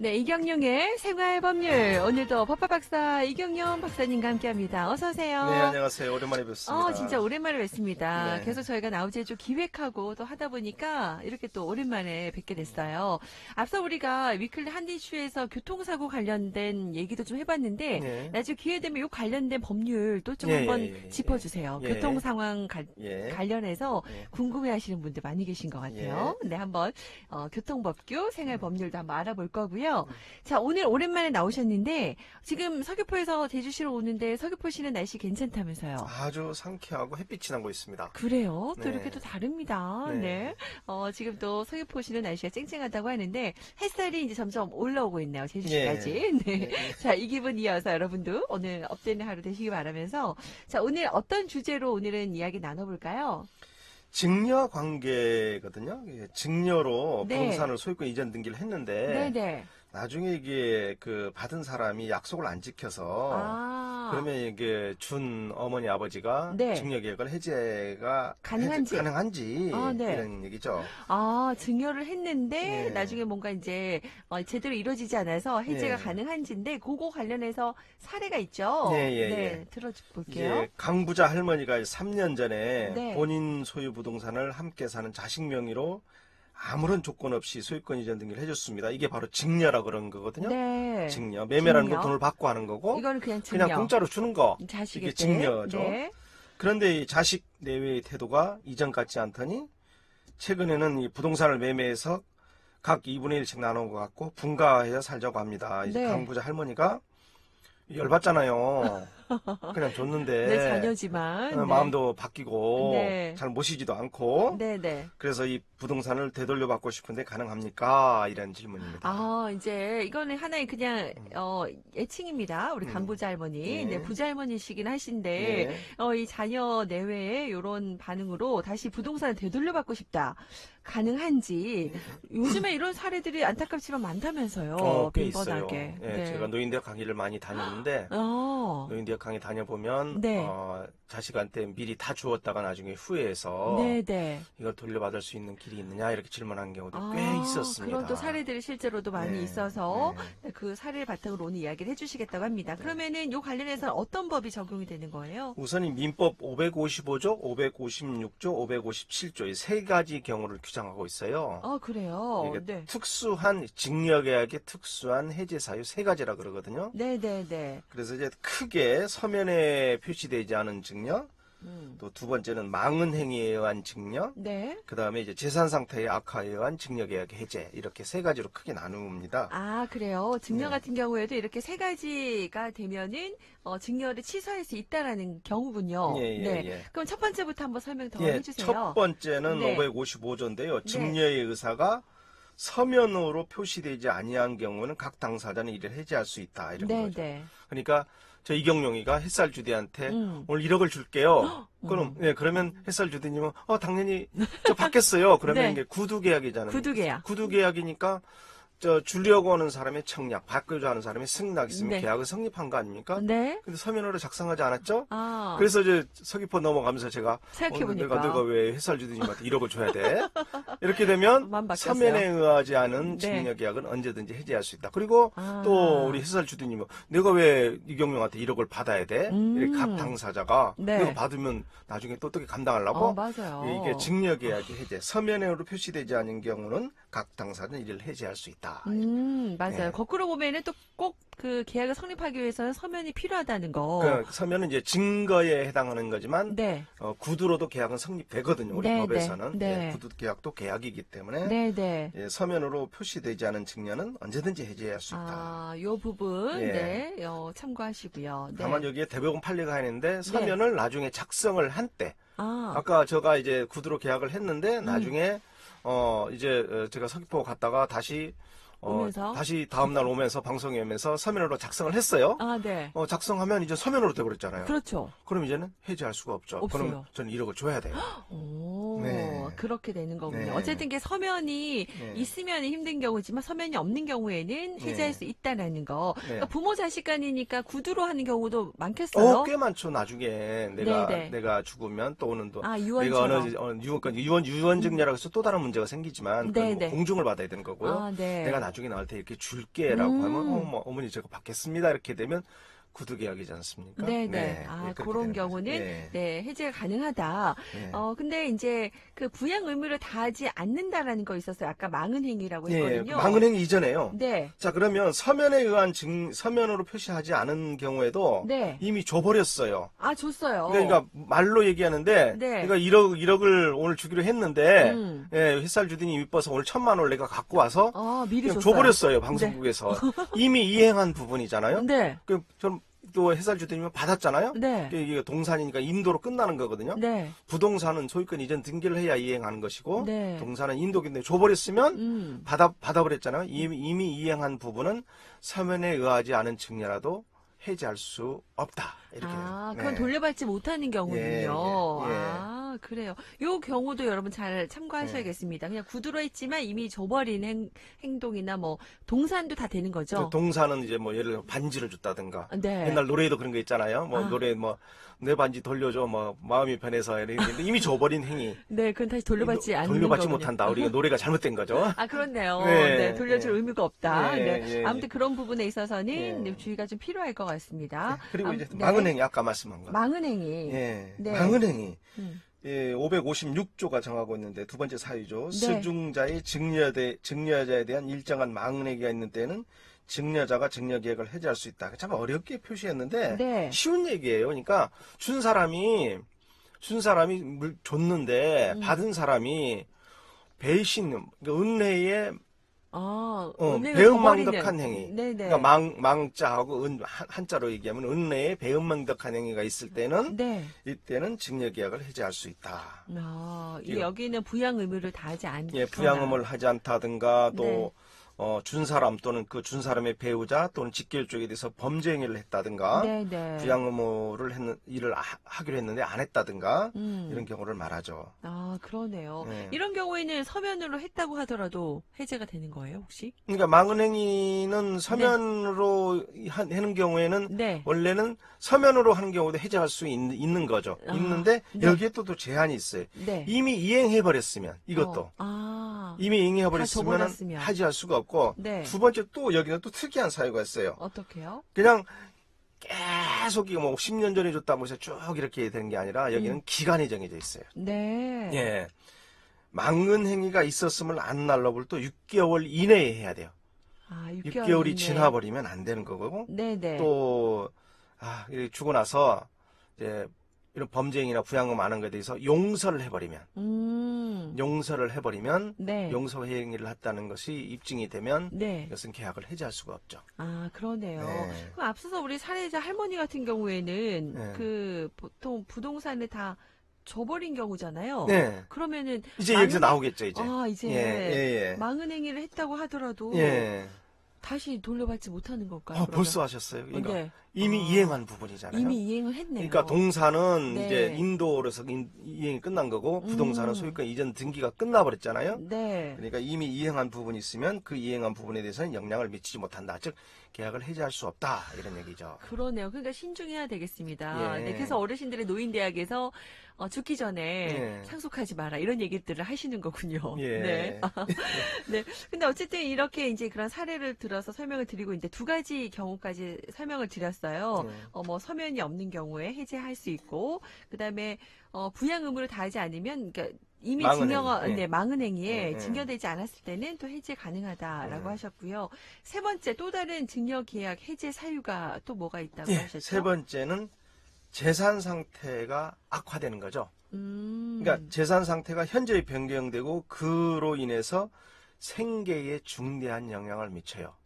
네, 이경영의 생활법률. 오늘도 법학박사 이경영 박사님과 함께합니다. 어서 오세요. 네, 안녕하세요. 오랜만에 뵙습니다. 진짜 오랜만에 뵙습니다. 네. 계속 저희가 나우제주 기획하고 또 하다 보니까 이렇게 또 오랜만에 뵙게 됐어요. 앞서 우리가 위클리 한디 이슈에서 교통사고 관련된 얘기도 좀 해봤는데 네. 나중에 기회 되면 이 관련된 법률 또 좀 예, 한번 예, 예, 짚어주세요. 예. 교통 상황 예. 관련해서 예. 궁금해하시는 분들 많이 계신 것 같아요. 예. 네, 한번 교통법규, 생활법률도 한번 알아볼 거고요. 자, 오늘 오랜만에 나오셨는데 지금 서귀포에서 제주시로 오는데 서귀포시는 날씨 괜찮다면서요? 아주 상쾌하고 햇빛이 나고 있습니다. 그래요? 또 네. 이렇게 또 다릅니다. 네. 네. 지금 또 서귀포시는 날씨가 쨍쨍하다고 하는데 햇살이 이제 점점 올라오고 있네요. 제주시까지. 예. 네. 예. 자, 이 기분 이어서 여러분도 오늘 업되는 하루 되시기 바라면서 자, 오늘 어떤 주제로 오늘은 이야기 나눠볼까요? 증여 관계거든요. 예, 증여로 네. 부동산을 소유권 이전 등기를 했는데 네네. 나중에 이게 그 받은 사람이 약속을 안 지켜서 그러면 이게 준 어머니 아버지가 네. 증여 계획을 해제가 가능한지? 가능한지 네. 이런 얘기죠. 증여를 했는데 예. 나중에 뭔가 이제 제대로 이루어지지 않아서 해제가 예. 가능한지인데 그거 관련해서 사례가 있죠. 예, 예, 네, 예. 들어볼게요. 이제 강부자 할머니가 3년 전에 네. 본인 소유 부동산을 함께 사는 자식 명의로 아무런 조건 없이 소유권 이전 등기를 해줬습니다. 이게 바로 증여라 그런 거거든요. 네. 증여. 매매라는 증여. 건 돈을 받고 하는 거고 이거는 그냥 증여. 그냥 공짜로 주는 거. 자식의 이게 증여죠. 네. 그런데 이 자식 내외의 태도가 이전 같지 않더니 최근에는 이 부동산을 매매해서 각 2분의 1씩 나눈 것 같고 분가해서 살자고 합니다. 이제 네. 강부자 할머니가 열받잖아요. 그냥 줬는데 내 자녀지만. 네. 마음도 바뀌고 네. 잘 모시지도 않고 네네. 그래서 이 부동산을 되돌려 받고 싶은데 가능합니까? 이런 질문입니다. 이제 이거는 하나의 그냥 애칭입니다. 우리 강부자 할머니. 예. 네, 부자 할머니시긴 하신데 예. 이 자녀 내외의 이런 반응으로 다시 부동산을 되돌려받고 싶다. 가능한지. 요즘에 이런 사례들이 안타깝지만 많다면서요. 꽤 있어요. 빈번하게. 예, 제가 노인대학 강의를 많이 다녔는데 노인대학 강의 다녀보면 네. 자식한테 미리 다 주었다가 나중에 후회해서 네네. 이걸 돌려받을 수 있는 길이 있느냐 이렇게 질문한 경우도 꽤 있었습니다. 그런 또 사례들이 실제로도 많이 네. 있어서 그 사례를 바탕으로 오늘 이야기를 해주시겠다고 합니다. 그러면은 이 관련해서 어떤 법이 적용이 되는 거예요? 우선 이 민법 555조, 556조, 557조 이 세 가지 경우를 규정하고 있어요. 그래요. 이게 네. 특수한 증여계약의 특수한 해제 사유 세 가지라 그러거든요. 네네네. 그래서 이제 크게 서면에 표시되지 않은 증여, 또 두 번째는 망은 행위에 의한 증여, 네. 그 다음에 이제 재산 상태의 악화에 의한 증여계약 해제 이렇게 세 가지로 크게 나눕니다. 그래요. 증여 네. 같은 경우에도 이렇게 세 가지가 되면은 증여를 취소할 수 있다라는 경우군요. 예, 예, 네. 예. 그럼 첫 번째부터 한번 설명 더 예, 해주세요. 첫 번째는 네. 555조인데요. 증여의 의사가 서면으로 표시되지 아니한 경우는 각 당사자는 이를 해제할 수 있다 이런 거죠. 네네. 그러니까 저 이경용이가 햇살 주디한테 오늘 1억을 줄게요. 그럼 그러면 햇살 주디님은 당연히 저 받겠어요. 그러면 네. 이게 구두 계약이잖아요. 구두계약. 구두 계약이니까 저 주려고 하는 사람의 청약, 받고자 하는 사람의 승낙 있으면 네. 계약은 성립한 거 아닙니까? 네. 근데 서면으로 작성하지 않았죠? 아. 그래서 이제 서귀포 넘어가면서 제가 생각해보니까. 내가 왜 햇살 주디님한테 1억을 줘야 돼? 이렇게 되면 마음 바뀌었어요. 서면에 의하지 않은 네. 증여 계약은 언제든지 해제할 수 있다. 그리고 아. 또 우리 햇살 주디님은 내가 왜 이경영한테 1억을 받아야 돼? 이렇게 각 당사자가 네. 내가 받으면 나중에 또 어떻게 감당하려고? 맞아요. 이게 증여 계약의 해제. 서면으로 표시되지 않은 경우는 각 당사자는 이를 해제할 수 있다. 맞아요. 네. 거꾸로 보면은 또 꼭 그 계약을 성립하기 위해서는 서면이 필요하다는 거. 그 서면은 이제 증거에 해당하는 거지만 네. 구두로도 계약은 성립되거든요. 우리 네, 법에서는 네. 예, 구두 계약도 계약이기 때문에 네네. 예, 서면으로 표시되지 않은 증여는 언제든지 해제할 수 있다. 요 부분, 예. 네, 참고하시고요. 네. 다만 여기에 대법원 판례가 하는데 서면을 나중에 작성을 한 때, 아까 제가 이제 구두로 계약을 했는데 나중에 이제 제가 서귀포 갔다가 다시 오면서? 다시 다음날 오면서 방송에 오면서 서면으로 작성을 했어요. 네. 작성하면 이제 서면으로 돼버렸잖아요. 그렇죠. 그럼 이제는 해제할 수가 없죠. 없어요. 그럼 저는 1억을 줘야 돼요. 오, 네. 그렇게 되는 거군요. 네. 어쨌든 게 서면이 네. 있으면 힘든 경우지만 서면이 없는 경우에는 해제할 네. 수 있다라는 거. 네. 그러니까 부모 자식 간이니까 구두로 하는 경우도 많겠어요. 꽤 많죠. 나중에 네네. 내가 죽으면 또는 또 아, 내가 유언처럼. 유언 증여라고 해서 또 다른 문제가 생기지만 그건 뭐 네네. 공증을 받아야 되는 거고요. 아, 네. 내가 나중에 너한테 이렇게 줄게라고 하면 뭐 어머니 제가 받겠습니다 이렇게 되면 구두 계약이지 않습니까? 네네. 네, 아, 그렇게 그런 되는 거죠. 경우는, 네. 네, 해제가 가능하다. 네. 근데 이제 그 부양 의무를 다하지 않는다라는 거 있었어요. 아까 망은 행위라고 예, 했거든요. 망은행위 이전에요. 네. 자, 그러면 서면에 의한 서면으로 표시하지 않은 경우에도 네. 이미 줘버렸어요. 아, 줬어요. 그러니까 말로 얘기하는데 네. 내가 1억을 오늘 주기로 했는데 음. 예, 햇살 주더니 이뻐서 오늘 1,000만 원을 내가 갖고 와서 미리 그냥 줬어요. 줘버렸어요. 방송국에서. 이미 이행한 부분이잖아요. 네. 좀 또 햇살 주더니 받았잖아요. 네. 이게 동산이니까 인도로 끝나는 거거든요. 네. 부동산은 소유권 이전 등기를 해야 이행하는 것이고 네. 동산은 인도인데 줘버렸으면 받아버렸잖아요. 이미 이행한 부분은 서면에 의하지 않은 증여라도 해지할 수 없다. 이렇게. 그건 네. 돌려받지 못하는 경우군요. 예, 예. 그래요. 요 경우도 여러분 잘 참고하셔야겠습니다. 그냥 구두로 했지만 이미 줘버린 행동이나 뭐 동산도 다 되는 거죠. 동산은 이제 뭐 예를 들어 반지를 줬다든가 네. 옛날 노래에도 그런 거 있잖아요. 뭐 노래 뭐 내 반지 돌려줘 뭐 마음이 변해서 이랬는데 이미 줘버린 행위. 네, 그건 다시 돌려받지 않는 돌려받지 거군요. 못한다. 우리가 노래가 잘못된 거죠. 그렇네요. 네, 네, 돌려줄 네. 의무가 없다. 네, 네. 예, 아무튼 그런 부분에 있어서는 예. 주의가 좀 필요할 것 같습니다. 그리고 이제 네. 망은행위 아까 말씀한 거. 망은행위. 예. 네. 망은행위. 음. 예, 556조가 정하고 있는데 두 번째 사유죠. 네. 스중자의 증여자에 대한 일정한 망은행위가 있는 때는 증여자가 증여계획을 해지할 수 있다. 참 어렵게 표시했는데 네. 쉬운 얘기예요. 그러니까 준 사람이 줬는데 받은 사람이 배신, 그러니까 은혜에 은행을 배은망덕한 저버리는. 행위. 네네. 그러니까 망자하고 한자로 얘기하면 은혜에 배은망덕한 행위가 있을 때는 네. 이때는 증여계약을 해지할 수 있다. 여기는 부양 의무를 다하지 않거나. 예, 부양음을 하지 않다든가 또 네. 준 사람 또는 그 준 사람의 배우자 또는 직계 쪽에 대해서 범죄 행위를 했다든가 네네. 부양 의무를 일을 하기로 했는데 안 했다든가 이런 경우를 말하죠. 그러네요. 네. 이런 경우에는 서면으로 했다고 하더라도 해제가 되는 거예요, 혹시? 그러니까 망은행위는 서면으로 하는 경우에는 네. 원래는 서면으로 하는 경우도 해제할 수 있는 거죠. 있는데 네. 여기에 또 제한이 있어요. 네. 이미 이행해버렸으면 이것도 이미 이행해버렸으면 접어놨으면. 하지할 수가 없고 네. 두 번째 또 여기는 또 특이한 사유가 있어요. 어떻게요? 그냥 계속 이거 뭐 10년 전에 줬다고 해서 쭉 이렇게 되는 게 아니라 여기는 기간이 정해져 있어요. 네. 예. 망은 행위가 있었음을 아는 날로부터 6개월 이내에 해야 돼요. 6개월이 이내. 지나버리면 안 되는 거고 네네. 또 이렇게 주고 나서 이제 이런 범죄 행위나 부양금 안 한 것에 대해서 용서를 해버리면 네. 용서 행위를 했다는 것이 입증이 되면 네. 이것은 계약을 해지할 수가 없죠. 그러네요. 네. 그럼 앞서서 우리 사례자 할머니 같은 경우에는 네. 그 보통 부동산을 다 줘버린 경우잖아요. 네. 그러면은 이제 여기서 나오겠죠, 이제. 이제 예. 망은 행위를 했다고 하더라도 예. 다시 돌려받지 못하는 걸까요? 그러면? 벌써 하셨어요. 그러니까 네. 이미 이행한 부분이잖아요. 이미 이행을 했네요. 그러니까 동산은 네. 이제 인도로서 이행이 끝난 거고 부동산은 소유권 이전 등기가 끝나버렸잖아요. 네. 그러니까 이미 이행한 부분이 있으면 그 이행한 부분에 대해서는 영향을 미치지 못한다. 즉 계약을 해지할 수 없다. 이런 얘기죠. 그러네요. 그러니까 신중해야 되겠습니다. 예. 네, 그래서 어르신들의 노인대학에서 죽기 전에 예. 상속하지 마라 이런 얘기들을 하시는 거군요. 예. 네. 네. 근데 어쨌든 이렇게 이제 그런 사례를 들어서 설명을 드리고 있는데 두 가지 경우까지 설명을 드렸어요. 예. 뭐 서면이 없는 경우에 해제할 수 있고, 그다음에 부양 의무를 다하지 않으면 그러니까 이미 망은 행위에 증여되지 않았을 때는 또 해제 가능하다라고 하셨고요. 세 번째 또 다른 증여 계약 해제 사유가 또 뭐가 있다고 하셨죠? 세 번째는 재산 상태가 악화되는 거죠. 그러니까 재산 상태가 현저히 변경되고 그로 인해서 생계에 중대한 영향을 미쳐요.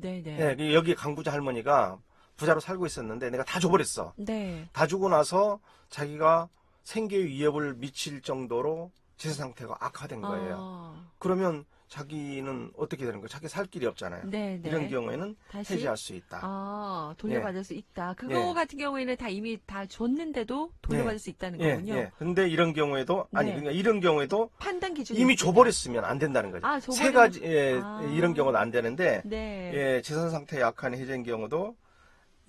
네네. 네, 여기 강부자 할머니가 부자로 살고 있었는데 내가 다 줘버렸어. 네. 다 주고 나서 자기가 생계에 위협을 미칠 정도로 재산 상태가 악화된 거예요. 그러면 자기는 어떻게 되는 거예요? 자기 살 길이 없잖아요. 네, 네. 이런 경우에는 다시 해지할 수 있다. 돌려받을 수 있다. 그거 같은 경우에는 다 이미 다 줬는데도 돌려받을 수 있다는 거군요. 예. 근데 이런 경우에도 네. 아니 그러니까 이런 경우에도 판단 기준이 이미 있구나. 줘버렸으면 안 된다는 거죠. 세 가지 이런 경우는 안 되는데 네. 재산 상태 약한 해지인 경우도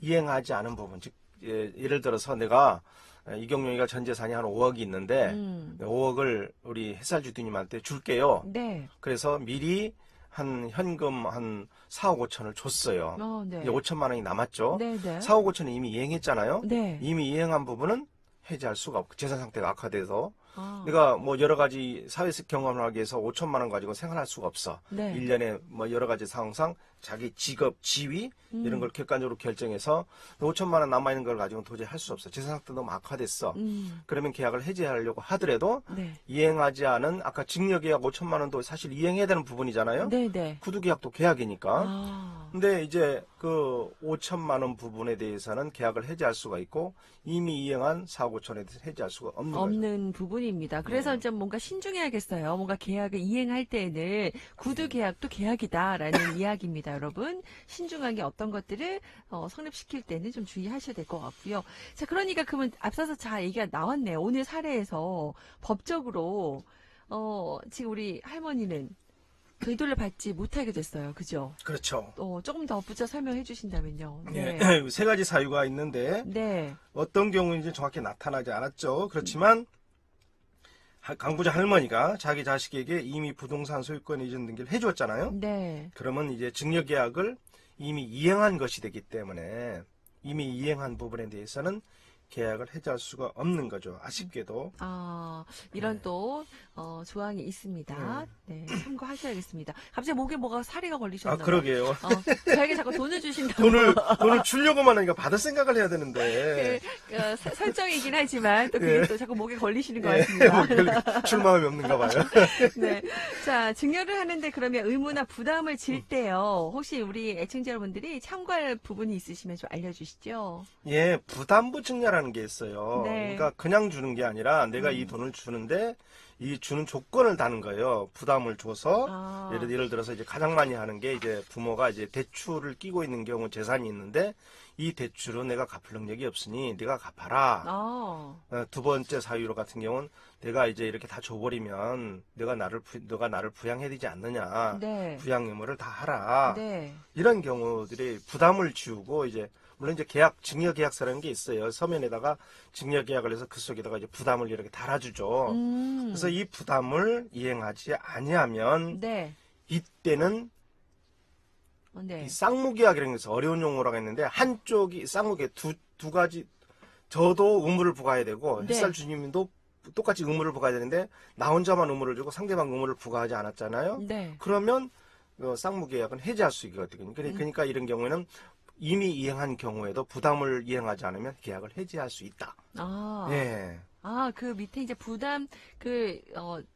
이행하지 않은 부분, 즉 예를 들어서 내가 이경용이가 전 재산이 한 5억이 있는데 5억을 우리 햇살주디님한테 줄게요. 네. 그래서 미리 한 현금 한 4억 5천을 줬어요. 네. 이제 5천만 원이 남았죠. 네, 네. 4억 5천은 이미 이행했잖아요. 네. 이미 이행한 부분은 해지할 수가 없고 재산 상태가 악화돼서 아. 내가 뭐 여러 가지 사회적 경험을 하기 위해서 5천만 원 가지고 생활할 수가 없어. 네. 1년에 뭐 여러 가지 상황상 자기 직업, 지위 이런 걸 객관적으로 결정해서 5천만 원 남아있는 걸 가지고는 도저히 할 수 없어. 재산 상태 너무 악화됐어. 그러면 계약을 해지하려고 하더라도 네. 이행하지 않은 아까 증여계약 5천만 원도 사실 이행해야 되는 부분이잖아요. 네, 네. 구두계약도 계약이니까. 근데 이제 그 5천만 원 부분에 대해서는 계약을 해지할 수가 있고 이미 이행한 4억 5천에 대해서 해지할 수가 없는 거죠. 부분입니다. 그래서 좀 뭔가 신중해야겠어요. 뭔가 계약을 이행할 때에는 구두 계약도 계약이다라는 이야기입니다, 여러분. 신중하게 어떤 것들을 성립시킬 때는 좀 주의하셔야 될 것 같고요. 자, 그러니까 그러면 앞서서 잘 얘기가 나왔네요. 오늘 사례에서 법적으로 지금 우리 할머니는 되돌려 받지 못하게 됐어요. 그죠? 그렇죠. 조금 더 붙여 설명해 주신다면요. 네. 세 가지 사유가 있는데 네. 어떤 경우인지 정확히 나타나지 않았죠. 그렇지만 강부자 할머니가 자기 자식에게 이미 부동산 소유권 이전 등기를 해주었잖아요. 네. 그러면 이제 증여계약을 이미 이행한 것이 되기 때문에 이미 이행한 부분에 대해서는 계약을 해지할 수가 없는 거죠. 아쉽게도. 이런 또 조항이 있습니다. 네, 참고하셔야겠습니다. 갑자기 목에 뭐가 사리가 걸리셨나요? 그러게요. 저에게 자꾸 돈을 주신다고. 돈을 주려고만 하니까 받을 생각을 해야 되는데. 설정이긴 하지만 또 그게 또 자꾸 목에 걸리시는 것 같습니다. 줄 마음이 없는가 봐요. 네. 자, 증여를 하는데 그러면 의무나 부담을 질 때요. 혹시 우리 애청자 여러분들이 참고할 부분이 있으시면 좀 알려주시죠. 예, 부담부 증여라는 게 있어요. 네. 그러니까 그냥 주는 게 아니라 내가 이 돈을 주는데 이 주는 조건을 다는 거예요. 부담을 줘서 예를 들어서 이제 가장 많이 하는 게 이제 부모가 이제 대출을 끼고 있는 경우 재산이 있는데 이 대출은 내가 갚을 능력이 없으니 네가 갚아라. 두 번째 사유로 같은 경우는 내가 이제 이렇게 다 줘버리면 너가 나를 부양해야 되지 않느냐. 네. 부양 의무를 다 하라. 네. 이런 경우들이 부담을 지우고 이제 물론 이제 증여계약서라는 게 있어요. 서면에다가 증여계약을 해서 그 속에다가 이제 부담을 이렇게 달아주죠. 그래서 이 부담을 이행하지 아니하면 네. 이때는 네. 이 쌍무계약이라는 것은 어려운 용어라고 했는데 한쪽이 쌍무계 두 가지 저도 의무를 부과해야 되고 네. 햇살 주님도 똑같이 의무를 부과해야 되는데 나 혼자만 의무를 주고 상대방 의무를 부과하지 않았잖아요. 네. 그러면 쌍무계약은 해지할 수 있거든요. 그러니까 이런 경우에는 이미 이행한 경우에도 부담을 이행하지 않으면 계약을 해지할 수 있다. 예. 그 밑에 이제 부담,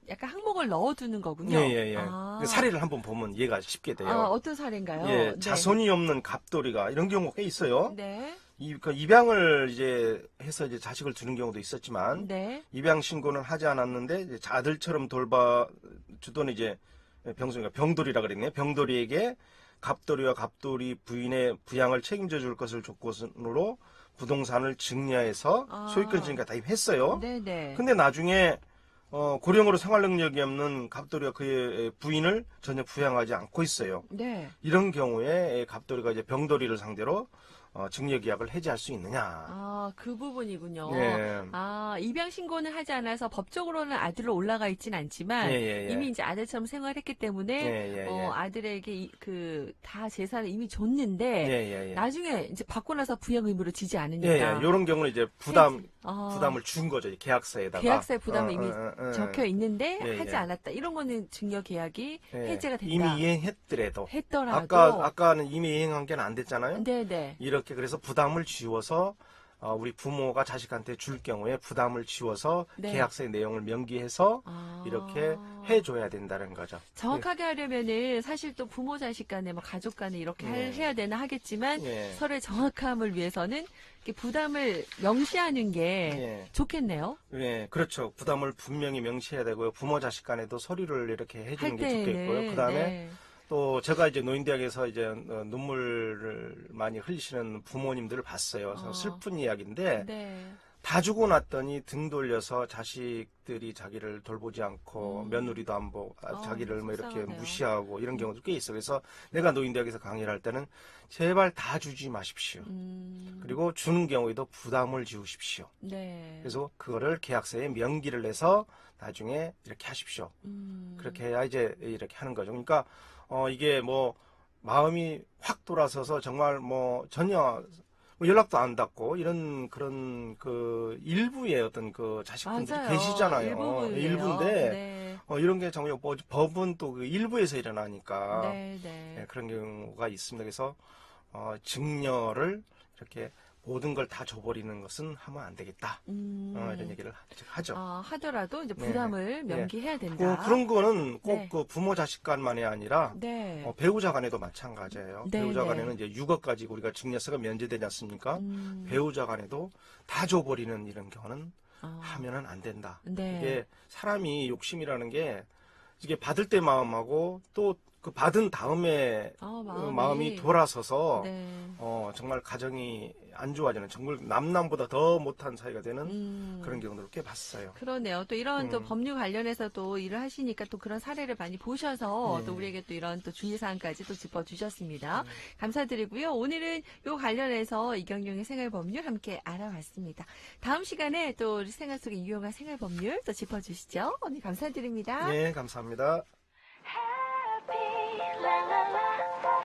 약간 항목을 넣어두는 거군요. 예. 사례를 한번 보면 이해가 쉽게 돼요. 어떤 사례인가요? 예, 네. 자손이 없는 갑돌이가 이런 경우가 꽤 있어요. 네. 입양을 이제 해서 이제 자식을 두는 경우도 있었지만, 네. 입양 신고는 하지 않았는데, 이제 아들처럼 주던 이제 병돌이라 그랬네요. 병돌이에게 갑돌이와 갑돌이 부인의 부양을 책임져 줄 것을 조건으로 부동산을 증여해서 소유권 증여 다 했어요. 네네. 근데 나중에 고령으로 생활 능력이 없는 갑돌이가 그의 부인을 전혀 부양하지 않고 있어요. 네. 이런 경우에 갑돌이가 이제 병돌이를 상대로 증여계약을 해지할 수 있느냐. 그 부분이군요. 예. 입양 신고는 하지 않아서 법적으로는 아들로 올라가 있진 않지만 이미 이제 아들처럼 생활했기 때문에 아들에게 다 재산을 이미 줬는데 나중에 이제 받고 나서 부양 의무를 지지 않으니까. 이런 경우는 이제 부담을 준 거죠. 계약서에다가. 계약서에 부담이 이미 적혀 있는데 하지 않았다. 이런 거는 증여 계약이 해제가 된다. 이미 이행했더라도. 했더라도. 아까는 이미 이행한 게 안 됐잖아요. 네네. 이렇게 그래서 부담을 지워서 우리 부모가 자식한테 줄 경우에 부담을 지워서 네. 계약서의 내용을 명기해서 이렇게 해줘야 된다는 거죠. 정확하게 하려면은 사실 또 부모 자식 간에 뭐 가족 간에 이렇게 해야 되나 하겠지만 서로의 정확함을 위해서는 이렇게 부담을 명시하는 게 좋겠네요. 네, 그렇죠. 부담을 분명히 명시해야 되고요. 부모 자식 간에도 서류를 이렇게 해주는 게 때에는, 좋겠고요. 그다음에 또 제가 이제 노인대학에서 이제 눈물을 많이 흘리시는 부모님들을 봤어요. 그래서 슬픈 이야기인데 다 주고 났더니 등 돌려서 자식들이 자기를 돌보지 않고 며느리도 안 보고 자기를 뭐 이렇게 무시하고 이런 경우도 꽤 있어요. 그래서 내가 노인대학에서 강의를 할 때는 제발 다 주지 마십시오. 그리고 주는 경우에도 부담을 지우십시오. 그래서 그거를 계약서에 명기를 내서 나중에 이렇게 하십시오. 그렇게 해야 이제 이렇게 하는 거죠. 그러니까 이게 뭐 마음이 확 돌아서서 정말 뭐 전혀 연락도 안 닿고 이런 그런 그 일부의 어떤 그 자식분들이 계시잖아요. 일부인데 이런 게 정말 법은 또 그 일부에서 일어나니까 그런 경우가 있습니다. 그래서 증여를 이렇게 모든 걸 다 줘버리는 것은 하면 안 되겠다. 이런 얘기를 하죠. 하더라도 이제 부담을 명기해야 된다. 그런 거는 꼭 그 부모 자식 간만이 아니라 배우자 간에도 마찬가지예요. 배우자 간에는 이제 6억 가지고 우리가 증여세가 면제되지 않습니까? 배우자 간에도 다 줘버리는 이런 경우는 하면은 안 된다. 이게 사람이 욕심이라는 게 이게 받을 때 마음하고 또 그 받은 다음에 마음이 돌아서서 정말 가정이 안 좋아지는 정말 남남보다 더 못한 사이가 되는 그런 경우를 꽤 봤어요. 그러네요. 또 이런 또 법률 관련해서 또 일을 하시니까 또 그런 사례를 많이 보셔서 또 우리에게 또 이런 또 주의사항까지 또 짚어주셨습니다. 감사드리고요. 오늘은 요 관련해서 이경영의 생활법률 함께 알아봤습니다. 다음 시간에 또 우리 생활 속에 유용한 생활법률 또 짚어주시죠. 오늘 감사드립니다. 네, 감사합니다. la la la